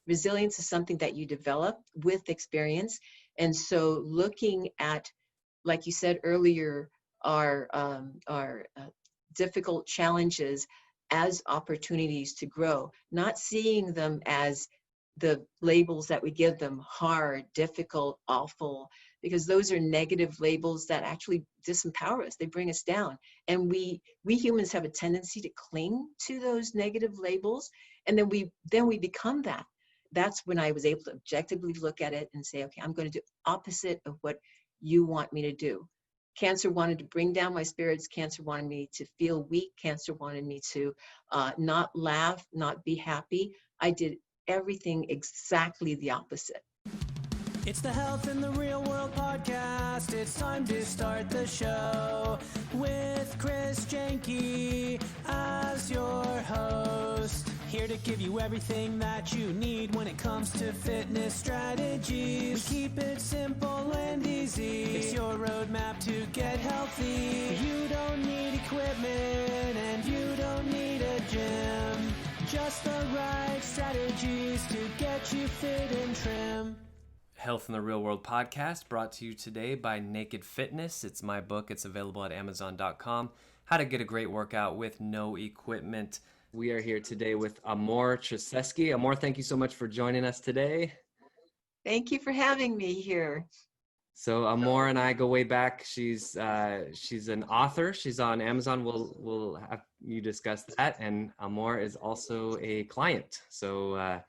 Resilience is something that you develop with experience. And so looking at, like you said earlier, our difficult challenges as opportunities to grow, not seeing them as the labels that we give them: hard, difficult, awful, because those are negative labels that actually disempower us. They bring us down. And we humans have a tendency to cling to those negative labels. And then we become that. That's when I was able to objectively look at it and say, okay, I'm going to do opposite of what you want me to do. Cancer wanted to bring down my spirits. Cancer wanted me to feel weak. Cancer wanted me to not laugh, not be happy. I did everything exactly the opposite. It's the Health in the Real World podcast. It's time to start the show with Janke as your host. Here to give you everything that you need when it comes to fitness strategies. We keep it simple and easy. It's your roadmap to get healthy. You don't need equipment and you don't need a gym. Just the right strategies to get you fit and trim. Health in the Real World podcast brought to you today by Naked Fitness. It's my book. It's available at Amazon.com. How to get a great workout with no equipment. We are here today with Amor Traceski. Amor, thank you so much for joining us today. Thank you for having me here. So Amor and I go way back. She's an author. She's on Amazon. We'll have you discuss that. And Amor is also a client. So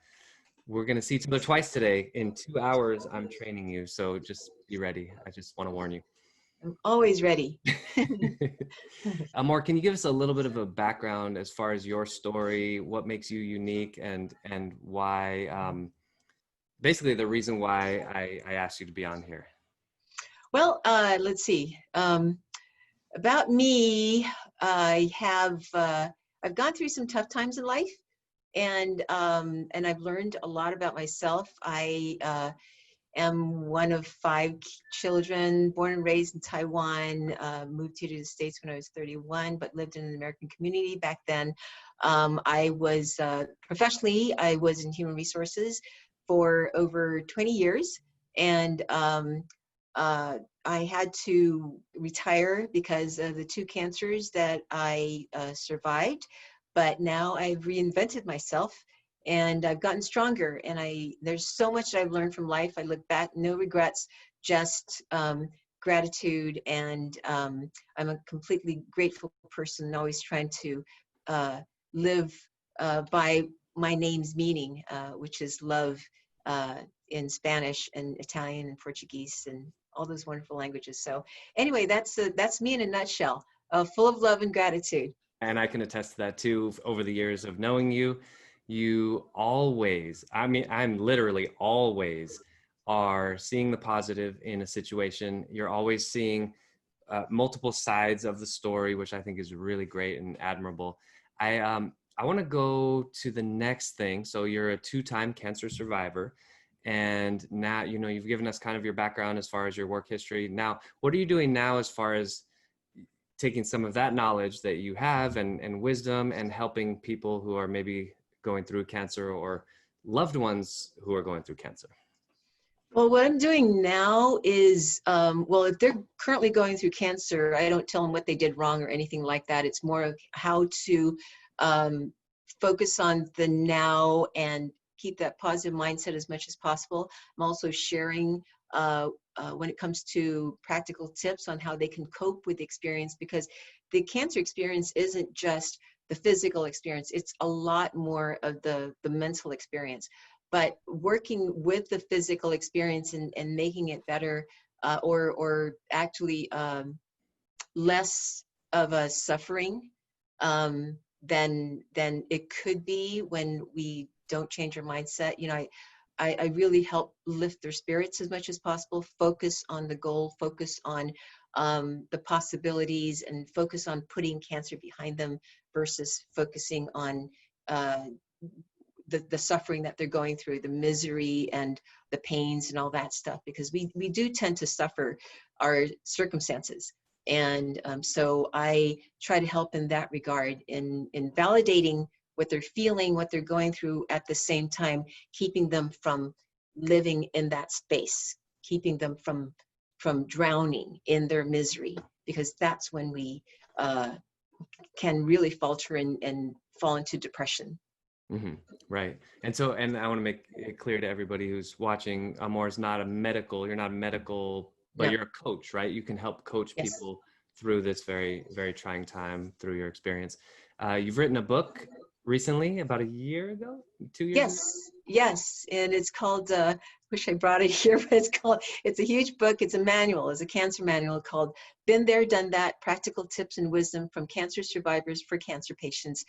we're going to see each other twice today. In 2 hours, I'm training you. So just be ready. I just want to warn you. I'm always ready. Amor, can you give us a little bit of a background as far as your story, what makes you unique, and why, basically the reason why I asked you to be on here? Well, let's see. About me, I've gone through some tough times in life, and I've learned a lot about myself. I am one of 5 children, born and raised in Taiwan, moved here to the States when I was 31, but lived in an American community back then. I was, professionally, I was in human resources for over 20 years. And I had to retire because of the 2 cancers that I survived. But now I've reinvented myself. And I've gotten stronger, and there's so much that I've learned from life. I look back, no regrets, just gratitude, and I'm a completely grateful person, always trying to live by my name's meaning, which is love in Spanish and Italian and Portuguese and all those wonderful languages. So anyway, that's me in a nutshell, full of love and gratitude. And I can attest to that too. Over the years of knowing you, you always, I'm literally always are seeing the positive in a situation. You're always seeing multiple sides of the story, which I think is really great and admirable. I want to go to the next thing. So you're a 2-time cancer survivor, and now, you've given us kind of your background as far as your work history. Now, what are you doing now as far as taking some of that knowledge that you have and wisdom and helping people who are maybe going through cancer or loved ones who are going through cancer? Well, what I'm doing now is, if they're currently going through cancer, I don't tell them what they did wrong or anything like that. It's more of how to focus on the now and keep that positive mindset as much as possible. I'm also sharing when it comes to practical tips on how they can cope with the experience, because the cancer experience isn't just the physical experience. It's a lot more of the mental experience. But working with the physical experience and making it better, or actually less of a suffering than it could be when we don't change our mindset. I really help lift their spirits as much as possible, focus on the goal, focus on the possibilities, and focus on putting cancer behind them versus focusing on the suffering that they're going through, the misery and the pains and all that stuff, because we do tend to suffer our circumstances. And so I try to help in that regard in validating what they're feeling, what they're going through, at the same time, keeping them from living in that space, keeping them from drowning in their misery, because that's when we can really falter and fall into depression. Hmm. Right. And so, and I want to make it clear to everybody who's watching, Amor is not a medical, you're not a medical, but No. you're a coach, right? You can help coach Yes. people through this very, very trying time through your experience. You've written a book recently, about a year ago, 2 years ago? Yes, and it's called, wish I brought it here, but it's a huge book. It's a manual, it's a cancer manual called Been There, Done That, Practical Tips and Wisdom from Cancer Survivors for Cancer Patients.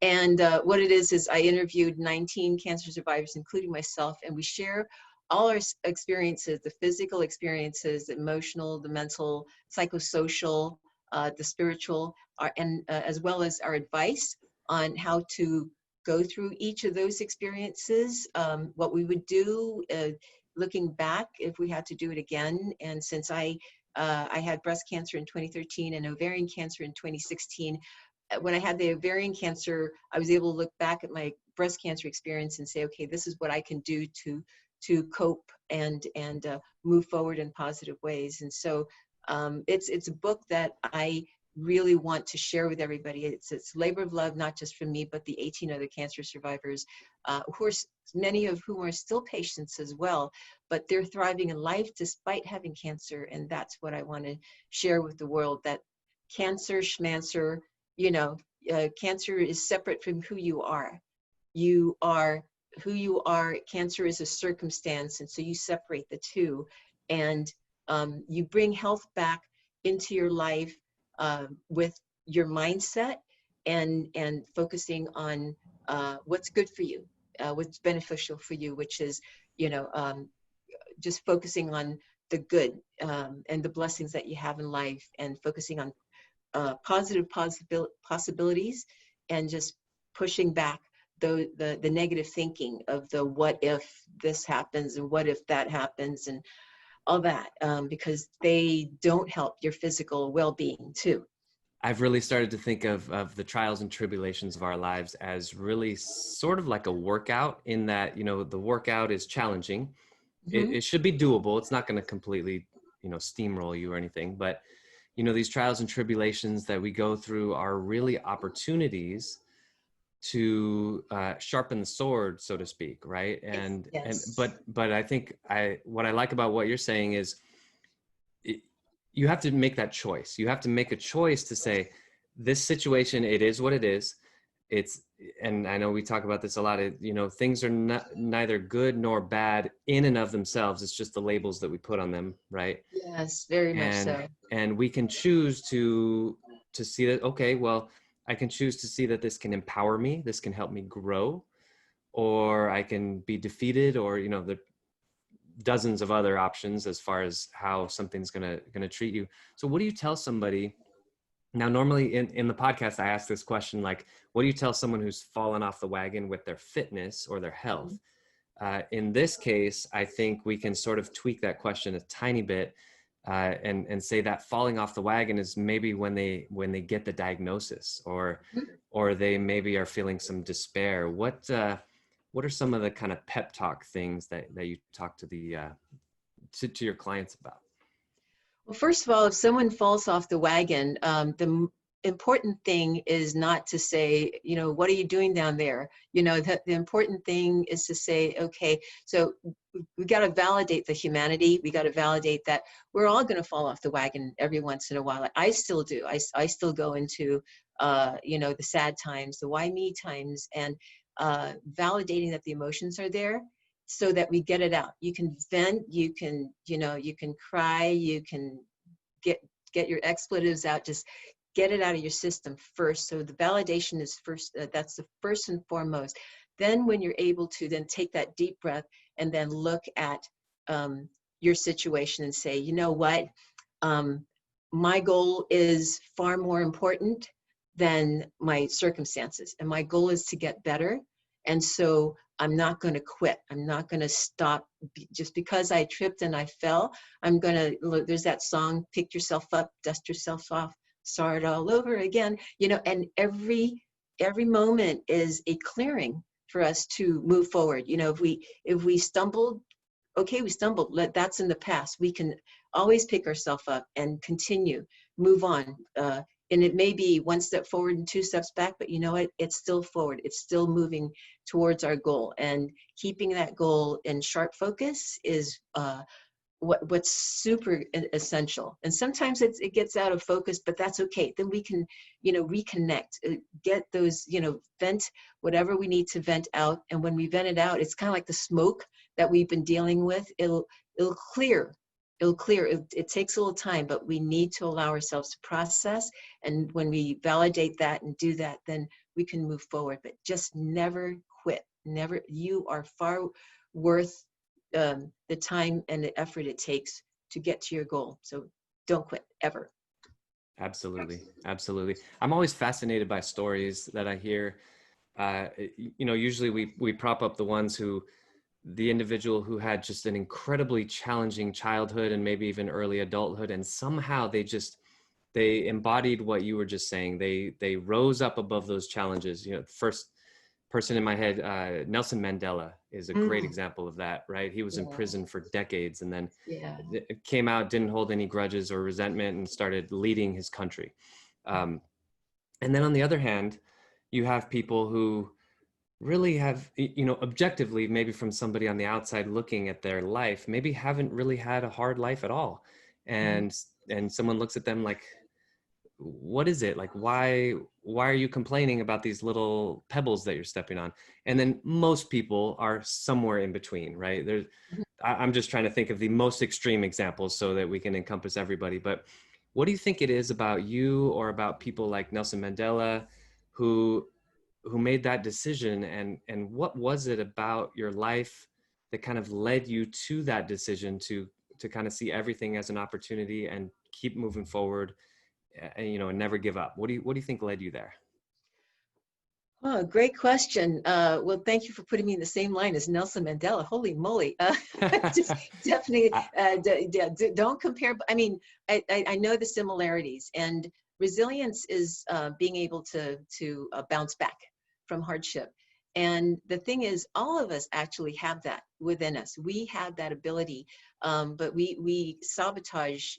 And what it is I interviewed 19 cancer survivors, including myself, and we share all our experiences, the physical experiences, the emotional, the mental, psychosocial, the spiritual, and as well as our advice on how to go through each of those experiences, what we would do looking back if we had to do it again. And since I had breast cancer in 2013 and ovarian cancer in 2016, when I had the ovarian cancer, I was able to look back at my breast cancer experience and say, okay, this is what I can do to cope and move forward in positive ways. And so it's a book that I really want to share with everybody. It's labor of love, not just from me, but the 18 other cancer survivors, who are, many of whom are still patients as well, but they're thriving in life despite having cancer. And that's what I want to share with the world, that cancer, schmancer, cancer is separate from who you are. You are who you are. Cancer is a circumstance, and so you separate the two, and you bring health back into your life with your mindset and focusing on what's good for you, what's beneficial for you, which is just focusing on the good and the blessings that you have in life, and focusing on positive possibilities, and just pushing back the negative thinking of the what if this happens and what if that happens and all that, because they don't help your physical well-being too. I've really started to think of the trials and tribulations of our lives as really sort of like a workout, in that, the workout is challenging. Mm-hmm. It should be doable. It's not going to completely, steamroll you or anything, but these trials and tribulations that we go through are really opportunities to sharpen the sword, so to speak, right? And Yes. but I think what I like about what you're saying is you have to make that choice. You have to make a choice to say, this situation, it is what it is. And I know we talk about this a lot. Things are neither good nor bad in and of themselves. It's just the labels that we put on them, right? Yes, very much so. And we can choose to see that, okay, well, I can choose to see that this can empower me, this can help me grow, or I can be defeated, or the dozens of other options as far as how something's gonna treat you. So what do you tell somebody? Now, normally in the podcast, I ask this question, like, what do you tell someone who's fallen off the wagon with their fitness or their health? In this case, I think we can sort of tweak that question a tiny bit, and say that falling off the wagon is maybe when they get the diagnosis, or they maybe are feeling some despair. What are some of the kind of pep talk things that you talk to to your clients about? Well, first of all, if someone falls off the wagon, the important thing is not to say, what are you doing down there? The important thing is to say, okay, so we got to validate the humanity. We got to validate that we're all going to fall off the wagon every once in a while. I still do. I still go into, the sad times, the why me times, and validating that the emotions are there, so that we get it out. You can vent, you can cry, you can get your expletives out, just get it out of your system first. So the validation is first, that's the first and foremost. Then when you're able to then take that deep breath and then look at your situation and say, you know what, my goal is far more important than my circumstances, and my goal is to get better. And so I'm not going to quit. I'm not going to stop just because I tripped and I fell. I'm going to, there's that song, pick yourself up, dust yourself off, start all over again, and every every moment is a clearing for us to move forward. You know, if we stumbled, okay, we stumbled, that's in the past. We can always pick ourselves up and continue, move on. And it may be one step forward and two steps back, but you know what? It's still forward. It's still moving towards our goal. And keeping that goal in sharp focus is what's super essential. And sometimes it gets out of focus, but that's okay. Then we can, you know, reconnect, get those, you know, vent whatever we need to vent out. And when we vent it out, it's kind of like the smoke that we've been dealing with. It'll clear. It'll clear. It takes a little time, but we need to allow ourselves to process. And when we validate that and do that, then we can move forward. But just never quit. Never. You are far worth the time and the effort it takes to get to your goal. So don't quit ever. Absolutely. Absolutely. I'm always fascinated by stories that I hear. You know, usually we prop up the ones the individual who had just an incredibly challenging childhood and maybe even early adulthood, and somehow they embodied what you were just saying. They rose up above those challenges. You know, first person in my head, Nelson Mandela is a great example of that, right? He was in prison for decades, and then came out, didn't hold any grudges or resentment, and started leading his country. And then on the other hand, you have people who really have, you know, objectively, maybe from somebody on the outside looking at their life, maybe haven't really had a hard life at all. And someone looks at them like, what is it? Like, why are you complaining about these little pebbles that you're stepping on? And then most people are somewhere in between, right? I'm just trying to think of the most extreme examples so that we can encompass everybody. But what do you think it is about you or about people like Nelson Mandela who made that decision, and what was it about your life that kind of led you to that decision to kind of see everything as an opportunity and keep moving forward, and, you know, and never give up? What do you think led you there? Oh, great question. Well, thank you for putting me in the same line as Nelson Mandela. Holy moly. Just definitely don't compare. I mean, I know the similarities, and resilience is being able to bounce back from hardship. And the thing is, all of us actually have that within us. We have that ability, but we sabotage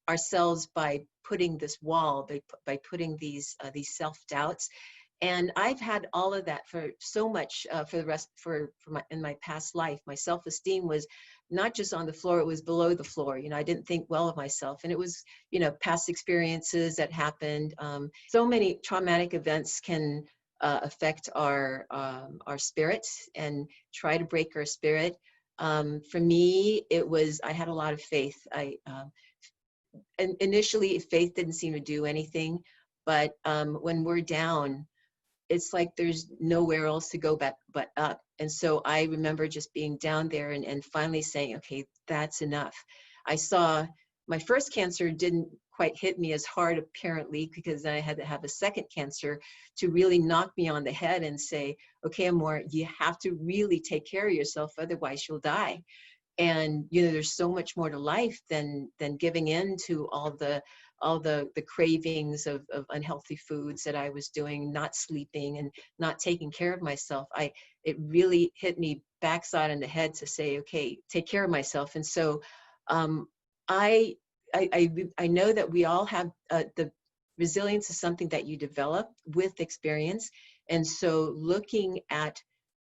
ourselves by putting this wall, by putting these self-doubts. And I've had all of that for so much in my past life. My self-esteem was not just on the floor, it was below the floor. You know, I didn't think well of myself. And it was, you know, past experiences that happened. So many traumatic events can affect our spirit and try to break our spirit. For me, I had a lot of faith. And initially, faith didn't seem to do anything. But when we're down, it's like there's nowhere else to go but up. And so I remember just being down there and finally saying, okay, that's enough. I saw my first cancer didn't quite hit me as hard, apparently, because then I had to have a second cancer to really knock me on the head and say, okay, Amor, you have to really take care of yourself, otherwise you'll die. And, you know, there's so much more to life than giving in to all the cravings of unhealthy foods that I was doing, not sleeping and not taking care of myself. It really hit me backside on the head to say, okay, take care of myself. And so I know that we all have the resilience is something that you develop with experience. And so looking at,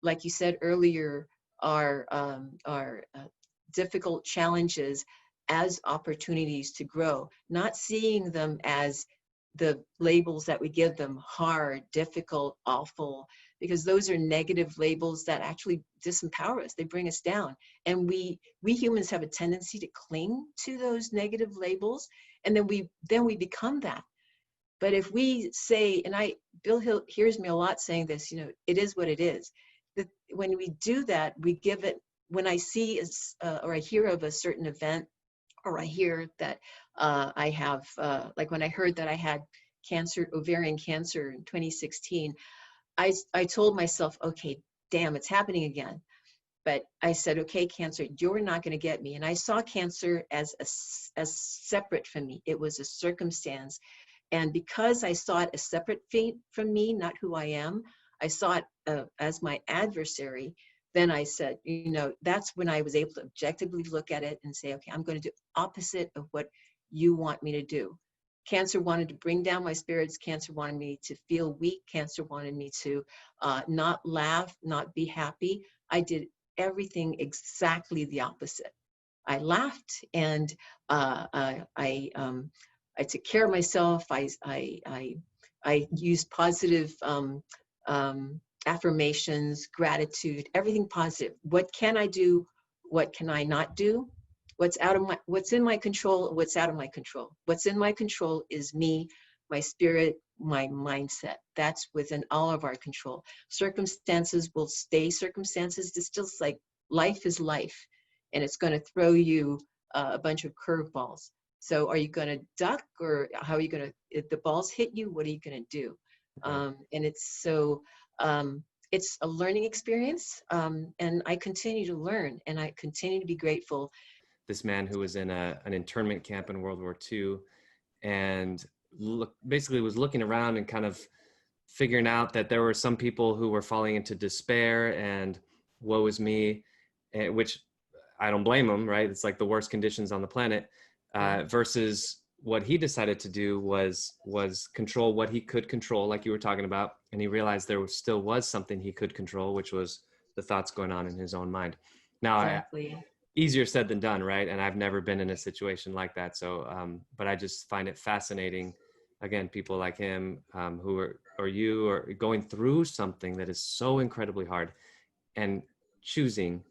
like you said earlier, our difficult challenges as opportunities to grow, not seeing them as the labels that we give them: hard, difficult, awful, because those are negative labels that actually disempower us. They bring us down. And we humans have a tendency to cling to those negative labels, and then we become that. But if we say, and Bill Hill hears me a lot saying this, you know, it is what it is. When we do that, we give it, when I see or I hear of a certain event, or I hear that I have, like when I heard that I had ovarian cancer in 2016, I told myself, okay, damn, it's happening again. But I said, okay, cancer, you're not going to get me. And I saw cancer as separate from me. It was a circumstance And because I saw it as separate from me, not who I am, I saw it as my adversary. Then I said, that's when I was able to objectively look at it and say, okay, I'm going to do opposite of what you want me to do. Cancer wanted to bring down my spirits. Cancer wanted me to feel weak. Cancer wanted me to not laugh, not be happy. I did everything exactly the opposite. I laughed, and I took care of myself. I used positive affirmations, gratitude, everything positive. What can I do? What can I not do? What's in my control? What's out of my control? What's in my control is me, my spirit, my mindset. That's within all of our control. Circumstances will stay circumstances. It's just like life is life, and it's going to throw you a bunch of curveballs. So are you going to duck, or how are you going to, if the balls hit you, what are you going to do? And it's it's a learning experience. And I continue to learn, and I continue to be grateful. This man who was in an internment camp in World War II, and basically was looking around and kind of figuring out that there were some people who were falling into despair and woe is me, which I don't blame him, right? It's like the worst conditions on the planet, versus what he decided to do was control what he could control, like you were talking about. And he realized there still was something he could control, which was the thoughts going on in his own mind. Now, Exactly. Easier said than done, right? And I've never been in a situation like that. So, but I just find it fascinating. Again, people like him, who are going through something that is so incredibly hard, and choosing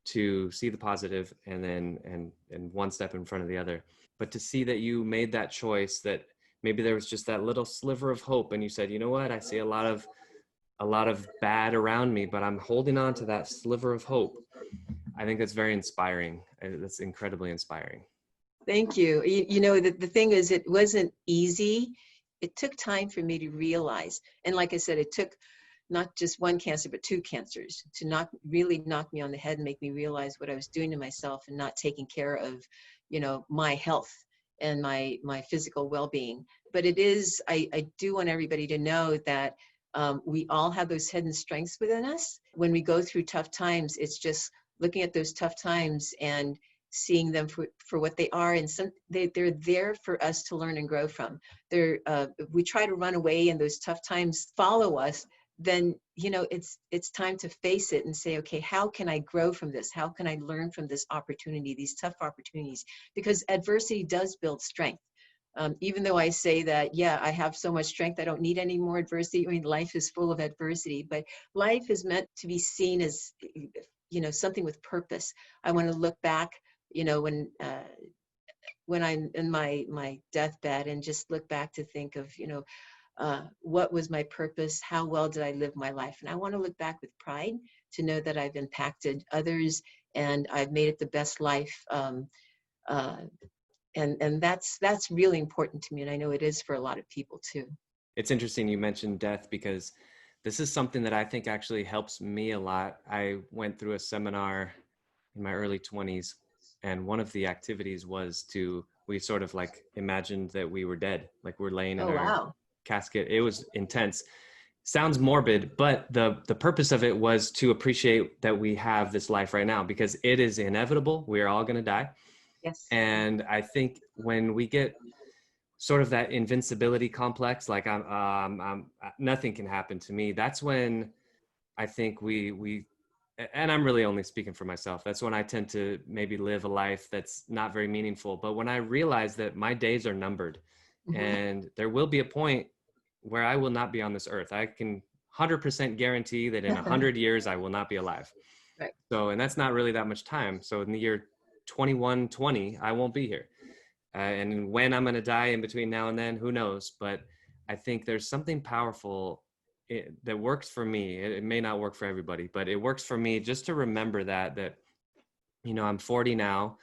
to see the positive and then and one step in front of the other. But to see that you made that choice, that maybe there was just that little sliver of hope, and you said, you know what, I see a lot of bad around me, but I'm holding on to that sliver of hope. I think that's very inspiring. That's incredibly inspiring. Thank you. The thing is, it wasn't easy. It took time for me to realize. And like I said, it took not just one cancer, but two cancers to really knock me on the head and make me realize what I was doing to myself and not taking care of, my health and my physical well-being. But it is, I do want everybody to know that we all have those hidden strengths within us. When we go through tough times, it's just looking at those tough times and seeing them for what they are, and they're there for us to learn and grow from. If we try to run away and those tough times follow us, then it's time to face it and say, okay, how can I grow from this? How can I learn from this opportunity, these tough opportunities? Because adversity does build strength. Even though I say that, yeah, I have so much strength, I don't need any more adversity. I mean, life is full of adversity, but life is meant to be seen as something with purpose. I want to look back, when I'm in my deathbed, and just look back to think of, what was my purpose? How well did I live my life? And I want to look back with pride to know that I've impacted others and I've made it the best life. And that's really important to me. And I know it is for a lot of people too. It's interesting you mentioned death, because this is something that I think actually helps me a lot. I went through a seminar in my early 20s, and one of the activities was we sort of like imagined that we were dead, like we're laying in our casket. It was intense. Sounds morbid, but the purpose of it was to appreciate that we have this life right now, because it is inevitable. We are all going to die. Yes. And I think when we get sort of that invincibility complex, like I'm nothing can happen to me, that's when I think we and I'm really only speaking for myself, that's when I tend to maybe live a life that's not very meaningful. But when I realize that my days are numbered, and there will be a point where I will not be on this earth, I can 100% guarantee that in 100 years I will not be alive. Right. So, and that's not really that much time. So in the year 2120, I won't be here. And when I'm going to die in between now and then, who knows? But I think there's something powerful that works for me. It may not work for everybody, but it works for me just to remember that, I'm 40 now,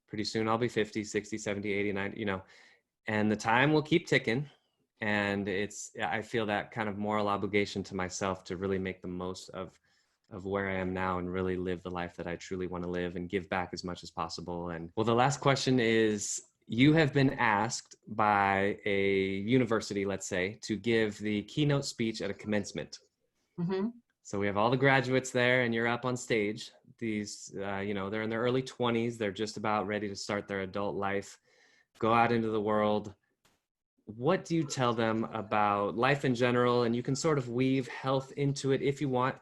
pretty soon I'll be 50, 60, 70, 80, 90, and the time will keep ticking. And I feel that kind of moral obligation to myself to really make the most of where I am now and really live the life that I truly want to live and give back as much as possible. And well, the last question is, you have been asked by a university, let's say, to give the keynote speech at a commencement. Mm-hmm. So we have all the graduates there, and you're up on stage. These, they're in their early 20s. They're just about ready to start their adult life, go out into the world. What do you tell them about life in general? And you can sort of weave health into it if you want.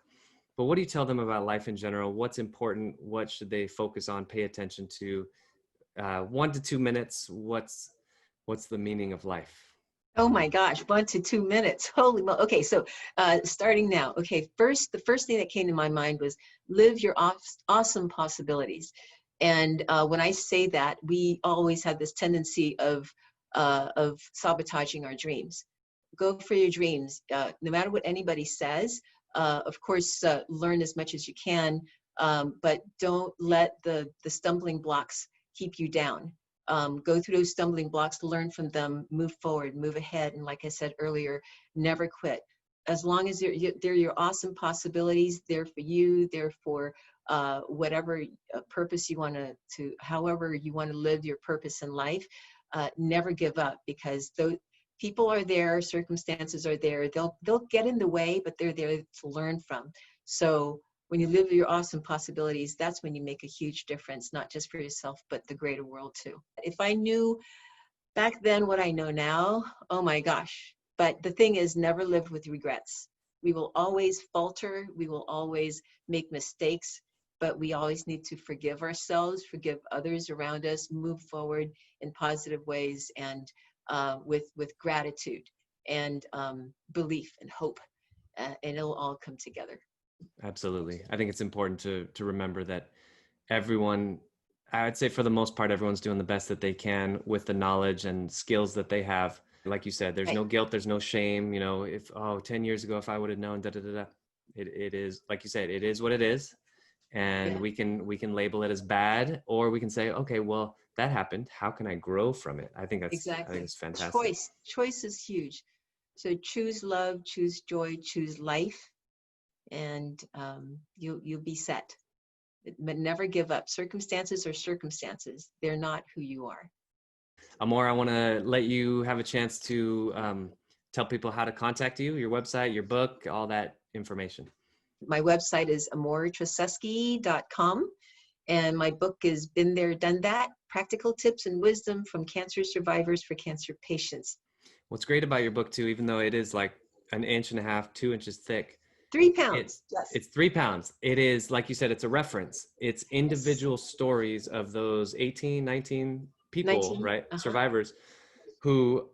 But what do you tell them about life in general? What's important? What should they focus on, pay attention to? 1 to 2 minutes. What's the meaning of life? Oh my gosh, 1 to 2 minutes. Holy moly. Okay, so starting now. Okay, the first thing that came to my mind was live your awesome possibilities. And when I say that, we always have this tendency of sabotaging our dreams. Go for your dreams. No matter what anybody says, of course, learn as much as you can, but don't let the stumbling blocks keep you down. Go through those stumbling blocks, learn from them, move forward, move ahead. And like I said earlier, never quit. As long as they're your awesome possibilities, they're for you, they're for whatever purpose you want to, however you want to live your purpose in life. Never give up, because those people are there, circumstances are there. They'll get in the way, but they're there to learn from. So when you live your awesome possibilities, that's when you make a huge difference, not just for yourself, but the greater world too. If I knew back then what I know now, oh my gosh. But the thing is, never live with regrets. We will always falter. We will always make mistakes, but we always need to forgive ourselves, forgive others around us, move forward in positive ways, and with gratitude and belief and hope, and it'll all come together. Absolutely. I think it's important to remember that everyone, I'd say for the most part, everyone's doing the best that they can with the knowledge and skills that they have. Like you said, there's Right. no guilt, there's no shame. If 10 years ago, if I would have known, it is, like you said, it is what it is. And Yeah. we can label it as bad, or we can say, okay, well, that happened. How can I grow from it? I think Exactly. it's fantastic. Choice is huge. So choose love, choose joy, choose life, and you'll be set. But never give up. Circumstances are circumstances. They're not who you are. Amor, I want to let you have a chance to tell people how to contact you, your website, your book, all that information. My website is amortraceski.com, and my book is Been There, Done That, Practical Tips and Wisdom from Cancer Survivors for Cancer Patients. What's great about your book too, even though it is like 1.5 inches, 2 inches thick, 3 pounds. Yes. It's 3 pounds. It is, like you said, it's a reference. It's individual stories of those 18, 19 people, 19, right? Survivors who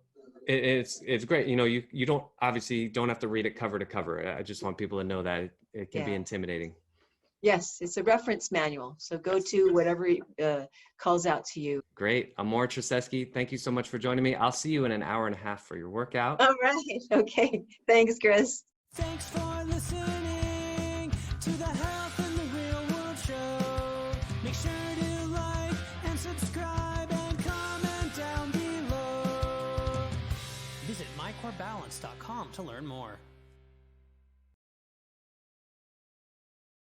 it's great. You don't have to read it cover to cover. I just want people to know that it can be intimidating. Yes, it's a reference manual. So go to whatever calls out to you. Great. Amor Traceski, thank you so much for joining me. I'll see you in an hour and a half for your workout. All right. Okay. Thanks, Chris. Thanks for listening to the Health in the Real World show. Make sure to like and subscribe and comment down below. Visit mycorebalance.com to learn more.